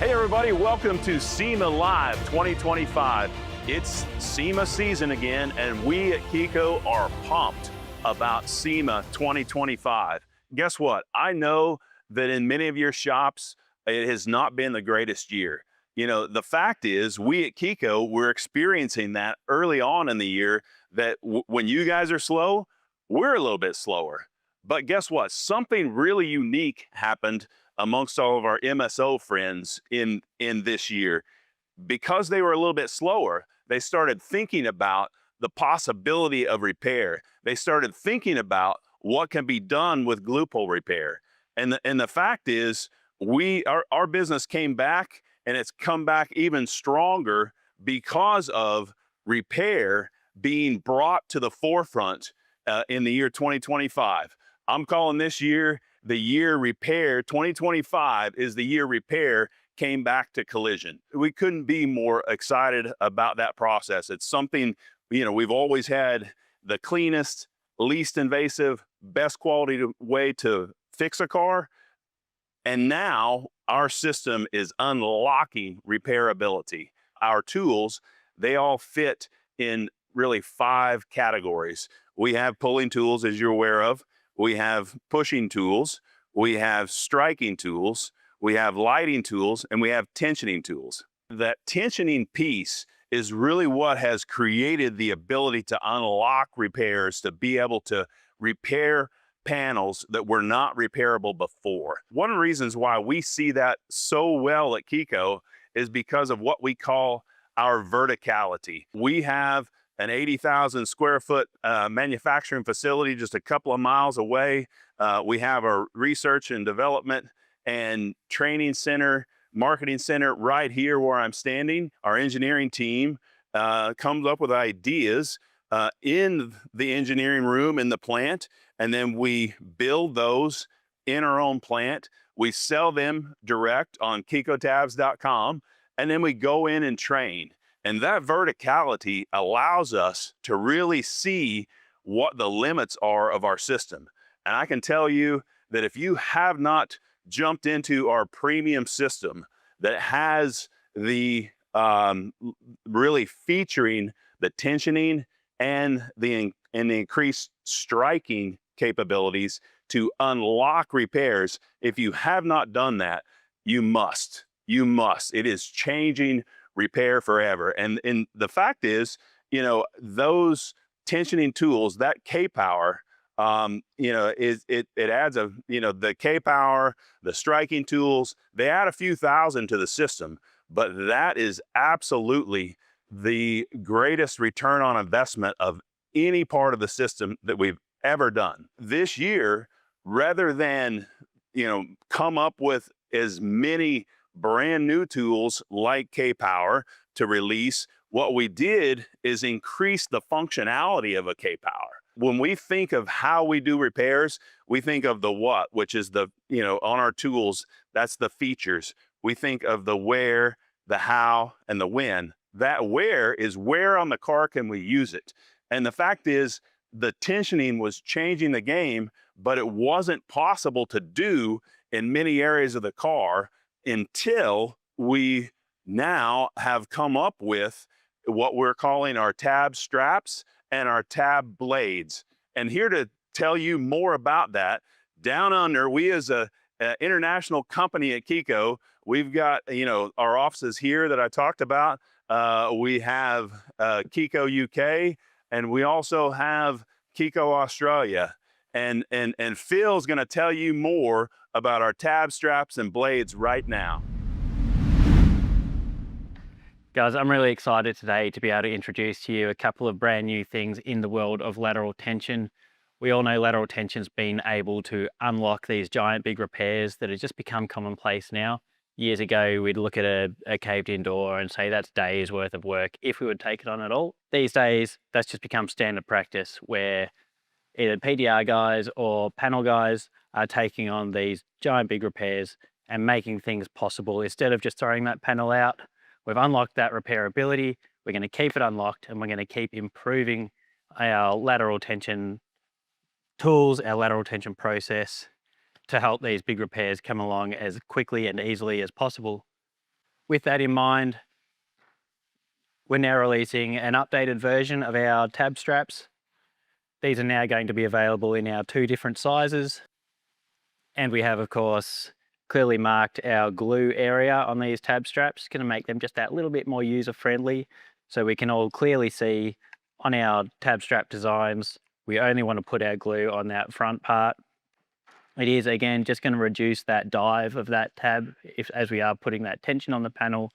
Hey everybody, welcome to SEMA Live 2025. It's SEMA season again, and we at KECO are pumped about SEMA 2025. Guess what? I know that in many of your shops, it has not been the greatest year. You know, the fact is, we at KECO, we're experiencing that early on in the year that when you guys are slow, we're a little bit slower. But guess what? Something really unique happened amongst all of our MSO friends in this year. Because they were a little bit slower, they started thinking about the possibility of repair. They started thinking about what can be done with glue pull repair. And the fact is, our business came back, and it's come back even stronger because of repair being brought to the forefront in the year 2025. I'm calling this year the year repair. 2025 is the year repair came back to collision. We couldn't be more excited about that process. It's something, you know, we've always had the cleanest, least invasive, best quality way to fix a car. And now our system is unlocking repairability. Our tools, they all fit in really 5 categories. We have pulling tools, as you're aware of. We have pushing tools, we have striking tools, we have lighting tools, and we have tensioning tools. That tensioning piece is really what has created the ability to unlock repairs, to be able to repair panels that were not repairable before. One of the reasons why we see that so well at KECO is because of what we call our verticality. We have an 80,000 square foot manufacturing facility just a couple of miles away. We have our research and development and training center, marketing center right here where I'm standing. Our engineering team comes up with ideas in the engineering room in the plant, and then we build those in our own plant. We sell them direct on kecotabs.com, and then we go in and train. And that verticality allows us to really see what the limits are of our system. And I can tell you that if you have not jumped into our premium system that has the really featuring the tensioning and the increased striking capabilities to unlock repairs, if you have not done that, you must. You must. It is changing repair forever. And the fact is, you know, those tensioning tools, that K-Power, you know, it adds a, you know, the K-Power, the striking tools, they add a few thousand to the system, but that is absolutely the greatest return on investment of any part of the system that we've ever done. This year, rather than, you know, come up with as many brand new tools like K-Power to release, what we did is increase the functionality of a K-Power. When we think of how we do repairs, we think of the what, which is the, you know, on our tools, that's the features. We think of the where, the how, and the when. That where is where on the car can we use it. And the fact is, the tensioning was changing the game, but it wasn't possible to do in many areas of the car until we now have come up with what we're calling our tab straps and our tab blades. And here to tell you more about that, down under, we as a international company at KECO, we've got, you know, our offices here that I talked about. We have KECO UK, and we also have KECO Australia. And Phil's gonna tell you more about our tab straps and blades right now. Guys, I'm really excited today to be able to introduce to you a couple of brand new things in the world of lateral tension. We all know lateral tension's been able to unlock these giant big repairs that have just become commonplace now. Years ago, we'd look at a caved-in door and say that's days worth of work if we would take it on at all. These days, that's just become standard practice where either PDR guys or panel guys are taking on these giant big repairs and making things possible. Instead of just throwing that panel out, we've unlocked that repairability. We're going to keep it unlocked, and we're going to keep improving our lateral tension tools, our lateral tension process to help these big repairs come along as quickly and easily as possible. With that in mind, we're now releasing an updated version of our tab straps. These are now going to be available in our 2 different sizes. And we have, of course, clearly marked our glue area on these tab straps, going to make them just that little bit more user-friendly, so we can all clearly see on our tab strap designs, we only want to put our glue on that front part. It is, again, just going to reduce that dive of that tab as we are putting that tension on the panel.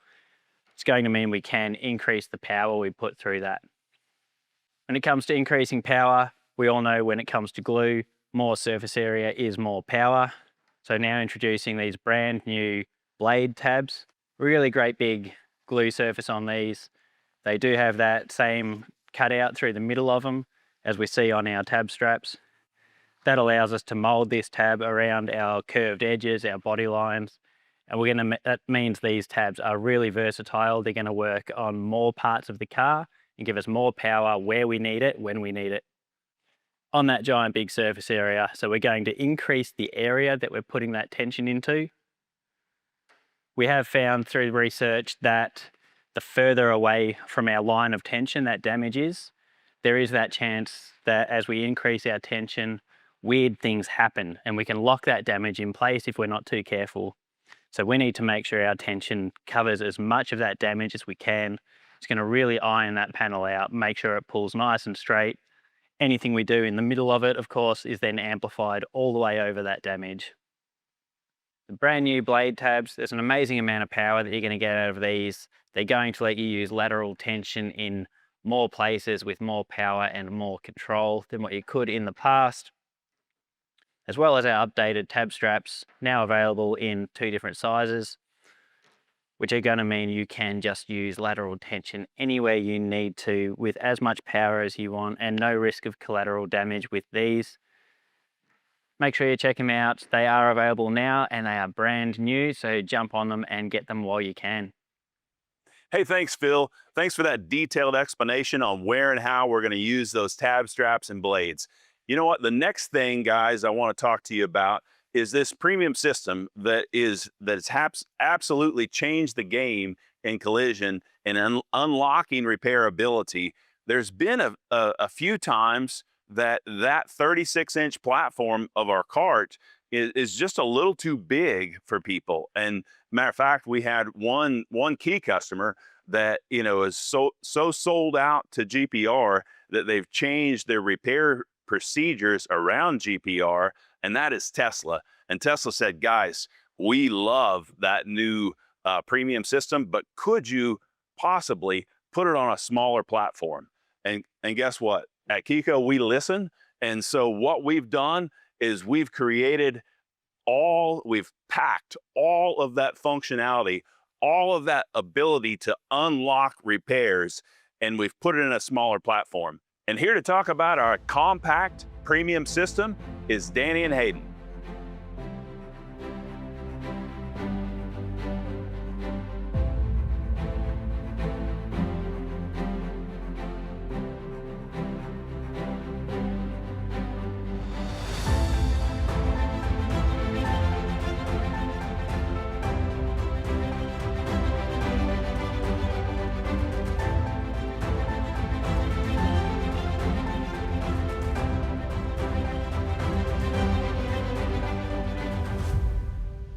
It's going to mean we can increase the power we put through that. When it comes to increasing power, we all know when it comes to glue, more surface area is more power. So now introducing these brand new blade tabs. Really great big glue surface on these. They do have that same cutout through the middle of them as we see on our tab straps. That allows us to mold this tab around our curved edges, our body lines. And that means these tabs are really versatile. They're going to work on more parts of the car and give us more power where we need it, when we need it, on that giant big surface area. So we're going to increase the area that we're putting that tension into. We have found through research that the further away from our line of tension that damage is, there is that chance that as we increase our tension, weird things happen and we can lock that damage in place if we're not too careful. So we need to make sure our tension covers as much of that damage as we can. It's going to really iron that panel out, make sure it pulls nice and straight. Anything we do in the middle of it, of course, is then amplified all the way over that damage. The brand new blade tabs, there's an amazing amount of power that you're going to get out of these. They're going to let you use lateral tension in more places with more power and more control than what you could in the past. As well as our updated tab straps, now available in 2 different sizes, which are going to mean you can just use lateral tension anywhere you need to with as much power as you want and no risk of collateral damage with these. Make sure you check them out. They are available now and they are brand new, so jump on them and get them while you can. Hey, thanks, Phil. Thanks for that detailed explanation on where and how we're going to use those tab straps and blades. You know what? The next thing, guys, I want to talk to you about is this premium system that has absolutely changed the game in collision and unlocking repairability. There's been a few times that 36-inch platform of our cart is just a little too big for people. And matter of fact, we had one key customer that is so sold out to GPR that they've changed their repair procedures around GPR, and that is Tesla. And Tesla said, guys, we love that new premium system, but could you possibly put it on a smaller platform? And guess what? At KECO, we listen. And so what we've done is we've packed all of that functionality, all of that ability to unlock repairs, and we've put it in a smaller platform. And here to talk about our compact premium system is Danny and Hayden.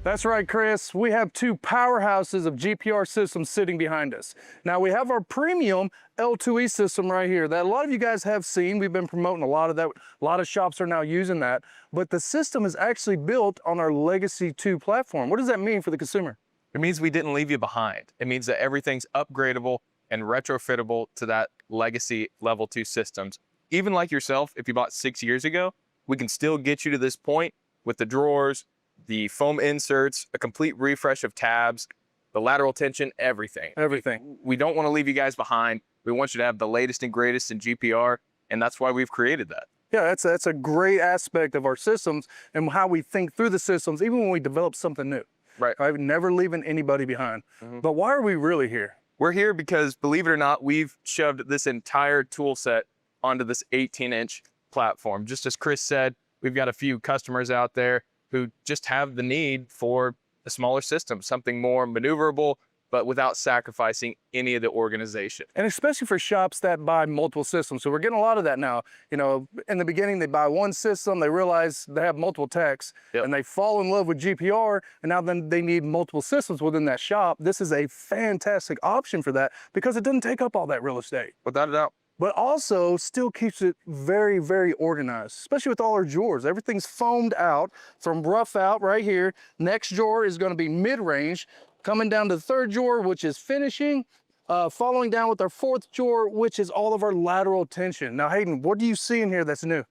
That's right, Chris. We have 2 powerhouses of GPR systems sitting behind us. Now we have our premium L2E system right here that a lot of you guys have seen. We've been promoting a lot of that. A lot of shops are now using that. But the system is actually built on our Legacy 2 platform. What does that mean for the consumer? It means we didn't leave you behind. It means that everything's upgradable and retrofittable to that Legacy Level 2 systems. Even like yourself, if you bought 6 years ago, we can still get you to this point with the drawers, the foam inserts, a complete refresh of tabs, the lateral tension, everything. Everything. We don't want to leave you guys behind. We want you to have the latest and greatest in GPR, and that's why we've created that. Yeah, that's a great aspect of our systems and how we think through the systems, even when we develop something new. Right. I've never leaving anybody behind. But why are we really here? We're here because, believe it or not, we've shoved this entire tool set onto this 18-inch platform. Just as Chris said, we've got a few customers out there who just have the need for a smaller system, something more maneuverable, but without sacrificing any of the organization. And especially for shops that buy multiple systems. So we're getting a lot of that now. You know, in the beginning, they buy one system, they realize they have multiple techs, and they fall in love with GPR, and now then they need multiple systems within that shop. This is a fantastic option for that because it doesn't take up all that real estate. Without a doubt. But also still keeps it very, very organized, especially with all our drawers. Everything's foamed out from rough out right here. Next drawer is gonna be mid-range, coming down to the third drawer, which is finishing, following down with our fourth drawer, which is all of our lateral tension. Now, Hayden, what do you see in here that's new?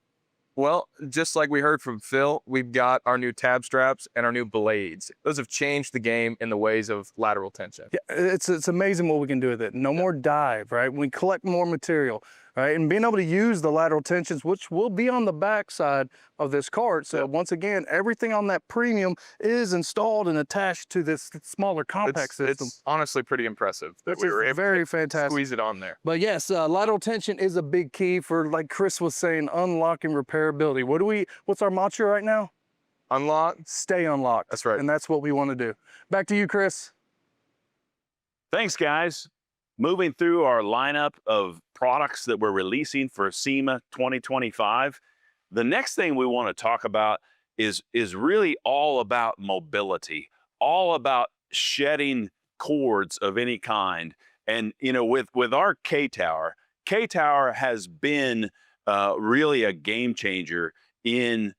Well, just like we heard from Phil, we've got our new tab straps and our new blades. Those have changed the game in the ways of lateral tension. Yeah, it's amazing what we can do with it. No more dive, right? We collect more material, right? And being able to use the lateral tensions, which will be on the back side of this cart. So once again, everything on that premium is installed and attached to this smaller compact system. It's honestly pretty impressive. It's very fantastic. Squeeze it on there. But yes, lateral tension is a big key for, like Chris was saying, unlocking repairability. What's our mantra right now? Unlock. Stay unlocked. That's right. And that's what we want to do. Back to you, Chris. Thanks, guys. Moving through our lineup of products that we're releasing for SEMA 2025, the next thing we want to talk about is really all about mobility, all about shedding cords of any kind. And, you know, with our K-Tower has been really a game changer in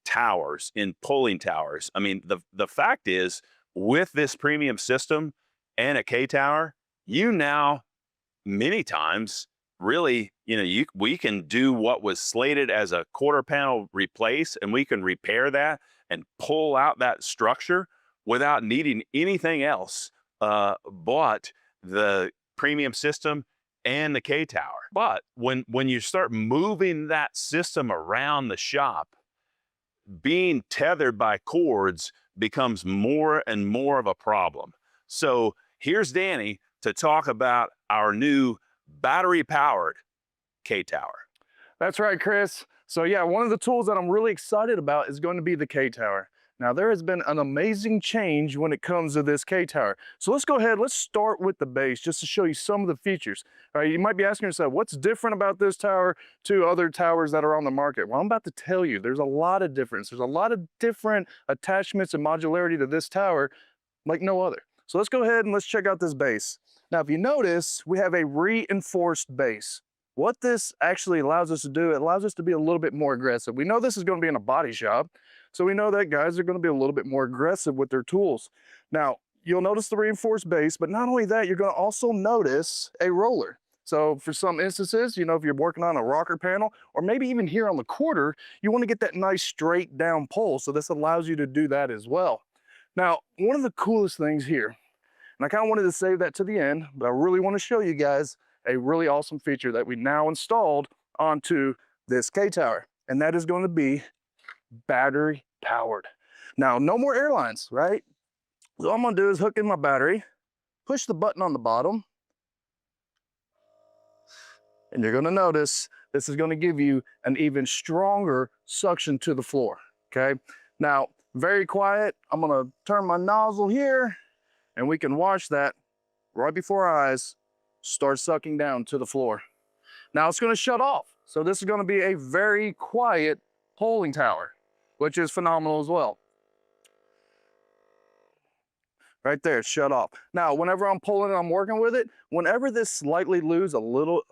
towers, in pulling towers. I mean, the fact is, with this premium system and a K-Tower, you now, many times, really, you know, we can do what was slated as a quarter panel replace, and we can repair that and pull out that structure without needing anything else but the premium system and the K-Tower. But when you start moving that system around the shop, being tethered by cords becomes more and more of a problem. So here's Danny to talk about our new battery-powered K-Tower. That's right, Chris. So yeah, one of the tools that I'm really excited about is going to be the K-Tower. Now, there has been an amazing change when it comes to this K-Tower. So let's go ahead, let's start with the base just to show you some of the features. All right, you might be asking yourself, what's different about this tower to other towers that are on the market? Well, I'm about to tell you, there's a lot of difference. There's a lot of different attachments and modularity to this tower like no other. So let's go ahead and let's check out this base. Now, if you notice, we have a reinforced base. What this actually allows us to do, it allows us to be a little bit more aggressive. We know this is going to be in a body shop, so we know that guys are going to be a little bit more aggressive with their tools. Now, you'll notice the reinforced base, but not only that, you're going to also notice a roller. So for some instances, you know, if you're working on a rocker panel, or maybe even here on the quarter, you want to get that nice straight down pull. So this allows you to do that as well. Now, one of the coolest things here, and I kind of wanted to save that to the end, but I really want to show you guys a really awesome feature that we now installed onto this K-Tower, and that is going to be battery powered. Now, no more airlines, right? So all I'm going to do is hook in my battery, push the button on the bottom, and you're going to notice this is going to give you an even stronger suction to the floor, okay? Now, very quiet, I'm going to turn my nozzle here, and we can watch that right before our eyes start sucking down to the floor. Now it's going to shut off. So this is going to be a very quiet pulling tower, which is phenomenal as well. Right there, it's shut off. Now, whenever I'm pulling and I'm working with it, whenever this slightly loses a little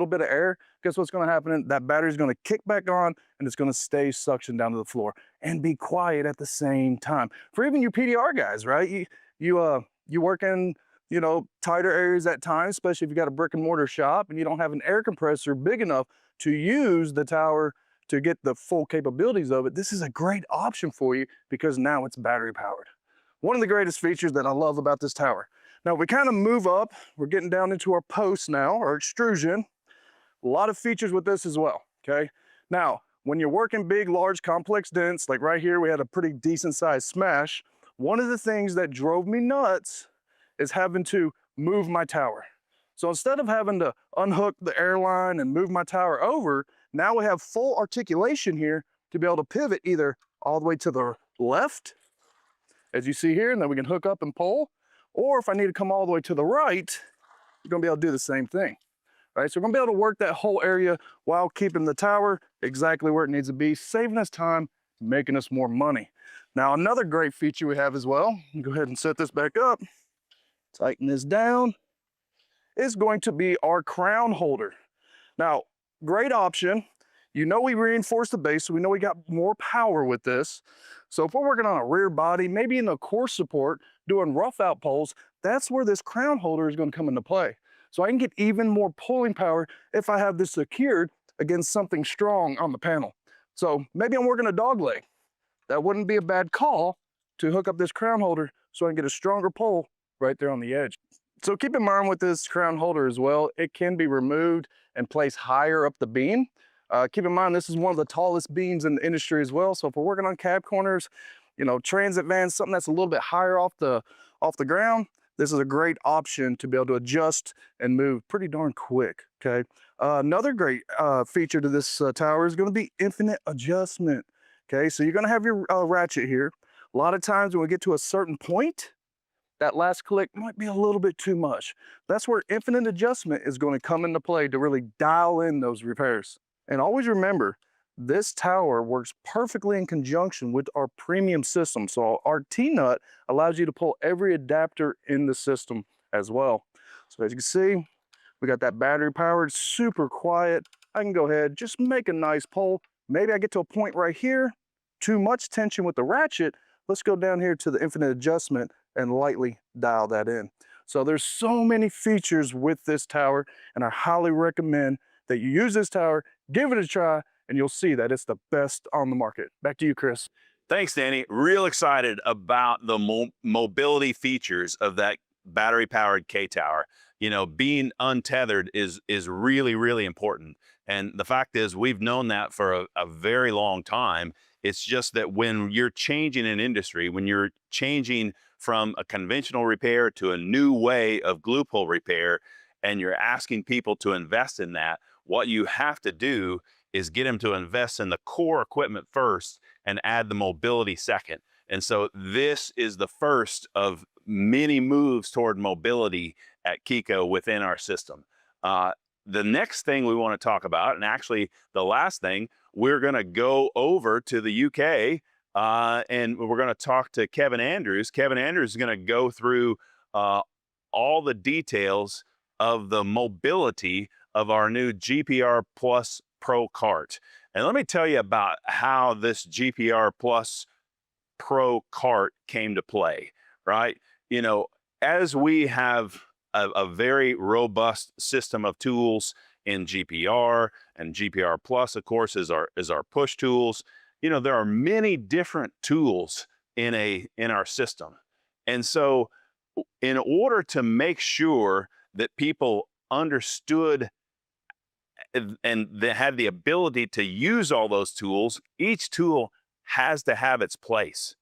bit of air, guess what's going to happen? That battery is going to kick back on and it's going to stay suctioned down to the floor and be quiet at the same time. For even you PDR guys, right? You work in, you know, tighter areas at times, especially if you got a brick and mortar shop and you don't have an air compressor big enough to use the tower to get the full capabilities of it. This is a great option for you because now it's battery powered. One of the greatest features that I love about this tower. Now we kind of move up, we're getting down into our post now, our extrusion. A lot of features with this as well, okay? Now, when you're working big, large, complex dents, like right here, we had a pretty decent sized smash. One of the things that drove me nuts is having to move my tower. So instead of having to unhook the airline and move my tower over, now we have full articulation here to be able to pivot either all the way to the left, as you see here, and then we can hook up and pull, Or if I need to come all the way to the right, you're gonna be able to do the same thing. Right, so we're gonna be able to work that whole area while keeping the tower exactly where it needs to be, saving us time, making us more money. Now, another great feature we have as well, go ahead and set this back up, tighten this down, is going to be our crown holder. Now, great option. You know we reinforced the base, so we know we got more power with this. So if we're working on a rear body, maybe in the core support, doing rough out pulls, that's where this crown holder is gonna come into play. So I can get even more pulling power if I have this secured against something strong on the panel. So maybe I'm working a dog leg. That wouldn't be a bad call to hook up this crown holder so I can get a stronger pull right there on the edge. So keep in mind with this crown holder as well, it can be removed and placed higher up the beam. Keep in mind, this is one of the tallest beams in the industry as well. So if we're working on cab corners, you know, transit vans, something that's a little bit higher off the ground, this is a great option to be able to adjust and move pretty darn quick, okay? Another great feature to this tower is gonna be infinite adjustment, okay? So you're gonna have your ratchet here. A lot of times when we get to a certain point, that last click might be a little bit too much. That's where infinite adjustment is gonna come into play to really dial in those repairs. And always remember, this tower works perfectly in conjunction with our premium system. So our T-nut allows you to pull every adapter in the system as well. So as you can see, we got that battery powered, super quiet. I can go ahead, just make a nice pull. Maybe I get to a point right here, too much tension with the ratchet. Let's go down here to the infinite adjustment and lightly dial that in. So there's so many features with this tower, and I highly recommend that you use this tower, give it a try, and you'll see that it's the best on the market. Back to you, Chris. Thanks, Danny. Real excited about the mobility features of that battery-powered K-Tower. You know, being untethered is really, really important. And the fact is, we've known that for a very long time. It's just that when you're changing an industry, when you're changing from a conventional repair to a new way of glue pull repair, and you're asking people to invest in that, what you have to do is get them to invest in the core equipment first and add the mobility second. And so this is the first of many moves toward mobility at KECO within our system. The next thing we want to talk about, and actually the last thing, we're going to go over to the UK and we're going to talk to Kevin Andrews. Kevin Andrews is going to go through all the details of the mobility of our new GPR Plus Pro cart. And let me tell you about how this GPR Plus Pro cart came to play, right? You know, as we have a very robust system of tools in GPR, and GPR Plus, of course, is our push tools. You know, there are many different tools in our system. And so in order to make sure that people understood and they had the ability to use all those tools, each tool has to have its place.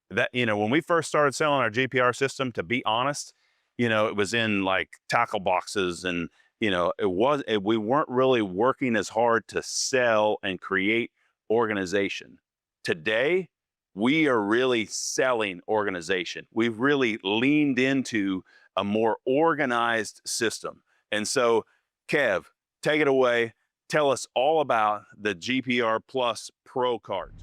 That, you know, when we first started selling our GPR system, to be honest, you know, it was in like tackle boxes, and, you know, we weren't really working as hard to sell and create organization. Today, we are really selling organization. We've really leaned into a more organized system. And so, Kev, take it away. Tell us all about the GPR Plus Pro cart.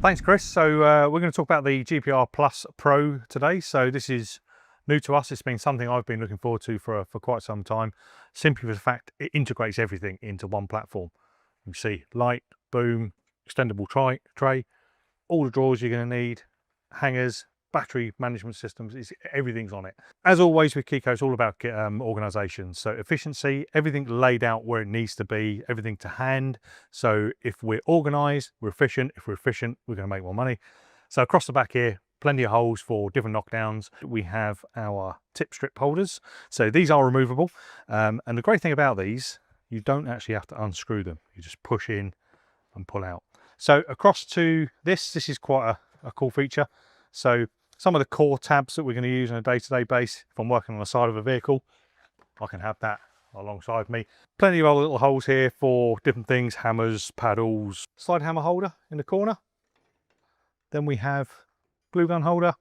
Thanks, Chris. So we're going to talk about the GPR Plus Pro today. So this is new to us. It's been something I've been looking forward to for quite some time, simply for the fact it integrates everything into one platform. You see light, boom, extendable tray, all the drawers you're going to need, hangers, battery management systems, everything's on it. As always with KECO, it's all about organisation. So efficiency, everything laid out where it needs to be, everything to hand. So if we're organised, we're efficient. If we're efficient, we're going to make more money. So across the back here, plenty of holes for different knockdowns. We have our tip strip holders. So these are removable. And the great thing about these, you don't actually have to unscrew them. You just push in and pull out. So across to this is quite a cool feature. So some of the core tabs that we're going to use on a day-to-day basis, if I'm working on the side of a vehicle, I can have that alongside me. Plenty of other little holes here for different things, hammers, paddles, slide hammer holder in the corner. Then we have glue gun holder,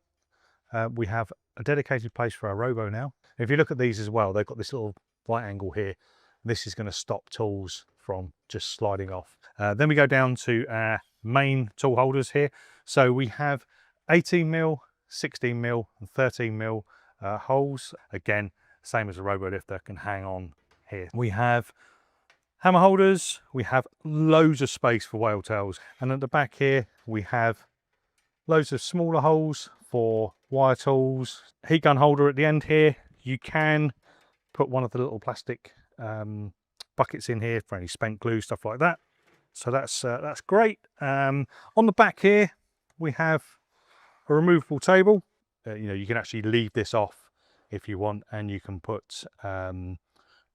we have a dedicated place for our robo now. If you look at these as well, they've got this little right angle here. This is going to stop tools from just sliding off. Then we go down to our main tool holders here. So we have 18mm, 16mm and 13mm holes. Again, same as a robo lifter, can hang on here. We have hammer holders, we have loads of space for whale tails, and at the back here we have loads of smaller holes for wire tools. Heat gun holder at the end here. You can put one of the little plastic buckets in here for any spent glue, stuff like that. So that's great. On the back here we have a removable table. You know, you can actually leave this off if you want, and you can put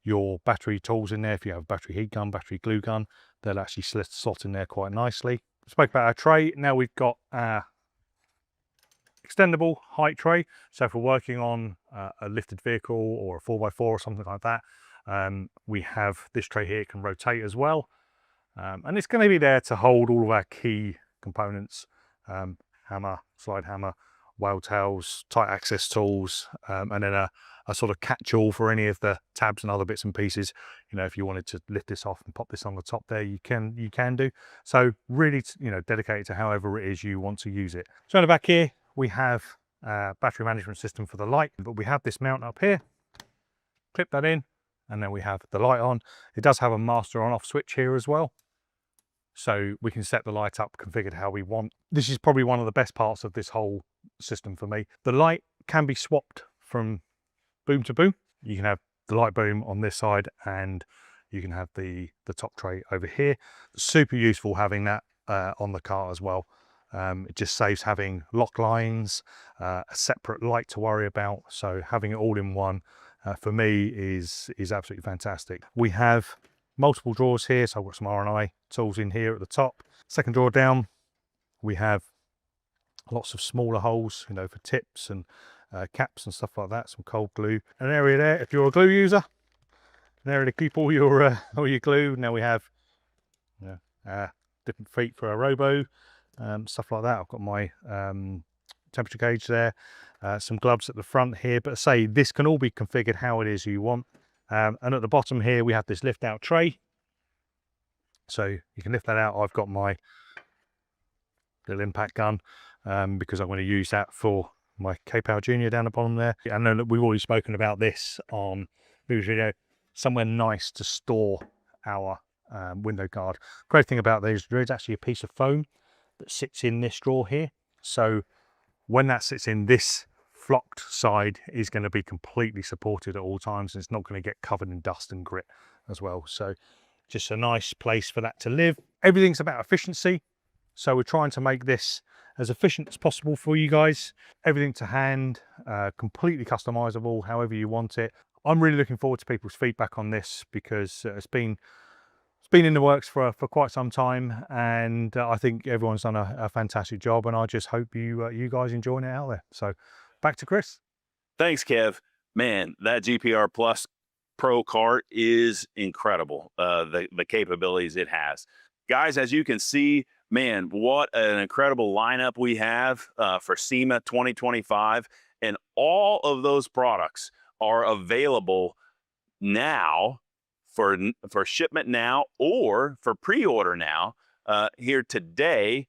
your battery tools in there. If you have a battery heat gun, battery glue gun, they'll actually slot in there quite nicely. Spoke about our tray. Now we've got our extendable height tray. So if we're working on a lifted vehicle or a 4x4 or something like that, we have this tray here, can rotate as well. And it's going to be there to hold all of our key components, hammer, slide hammer, whale tails, tight access tools, and then a sort of catch-all for any of the tabs and other bits and pieces. You know, if you wanted to lift this off and pop this on the top there, you can do. So really, you know, dedicated to however it is you want to use it. So in the back here, we have a battery management system for the light, but we have this mount up here. Clip that in, and then we have the light on. It does have a master on-off switch here as well. So we can set the light up configured how we want. This is probably one of the best parts of this whole system for me. The light can be swapped from boom to boom. You can have the light boom on this side, and you can have the top tray over here. Super useful having that on the car as well. It just saves having lock lines, a separate light to worry about. So having it all in one for me is absolutely fantastic. We have multiple drawers here, so I've got some R&I tools in here at the top. Second drawer down, we have lots of smaller holes, you know, for tips and caps and stuff like that. Some cold glue. An area there, if you're a glue user, an area to keep all your glue. Now we have, you know, different feet for a robo, stuff like that. I've got my temperature gauge there, some gloves at the front here. But I say this can all be configured how it is you want. And at the bottom here, we have this lift out tray. So you can lift that out. I've got my little impact gun because I'm going to use that for my K-Power Junior down the bottom there. I know that we've already spoken about this on previous video. Somewhere nice to store our window guard. Great thing about these, there is actually a piece of foam that sits in this drawer here. So when that sits in, this flocked side is going to be completely supported at all times, and it's not going to get covered in dust and grit as well. So just a nice place for that to live. Everything's about efficiency, so we're trying to make this as efficient as possible for you guys. Everything to hand, completely customizable however you want it. I'm really looking forward to people's feedback on this because it's been in the works for quite some time, and I think everyone's done a fantastic job, and I just hope you guys enjoying it out there. So back to Chris. Thanks, Kev. Man, that GPR Plus Pro cart is incredible, the capabilities it has. Guys, as you can see, man, what an incredible lineup we have for SEMA 2025. And all of those products are available now for shipment now or for pre-order now here today,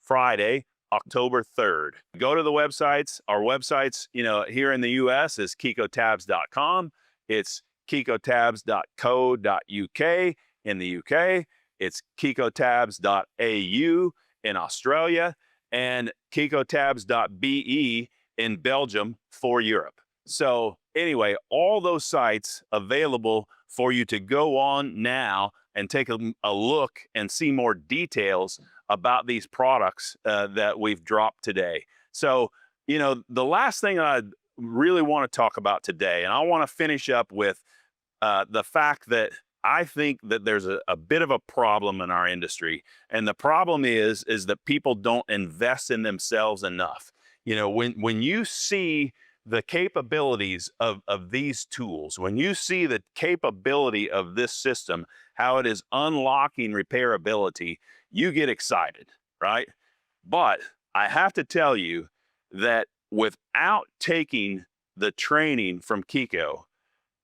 Friday, October 3rd. Go to the websites. Our websites, you know, here in the US is kecotabs.com. It's kecotabs.co.uk in the UK. It's kecotabs.au in Australia, and kecotabs.be in Belgium for Europe. So anyway, all those sites available for you to go on now and take a look and see more details about these products that we've dropped today. So, you know, the last thing I really want to talk about today, and I want to finish up with the fact that I think that there's a bit of a problem in our industry. And the problem is that people don't invest in themselves enough. You know, when you see the capabilities of these tools, when you see the capability of this system, how it is unlocking repairability, you get excited, right? But I have to tell you that without taking the training from KECO,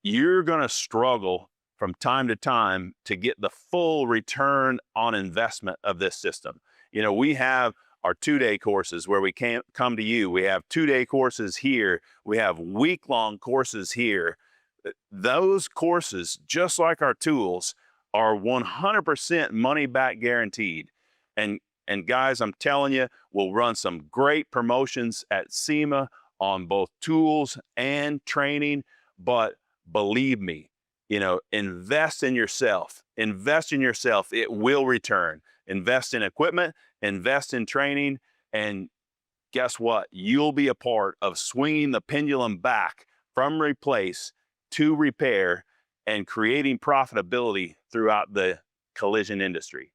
you're going to struggle from time to time to get the full return on investment of this system. You know, we have our 2-day courses where we can't come to you. We have 2-day courses here. We have week-long courses here. Those courses, just like our tools, are 100% money back guaranteed. And guys, I'm telling you, we'll run some great promotions at SEMA on both tools and training, but believe me, you know, invest in yourself. Invest in yourself. It will return. Invest in equipment, invest in training, and guess what? You'll be a part of swinging the pendulum back from replace to repair and creating profitability throughout the collision industry.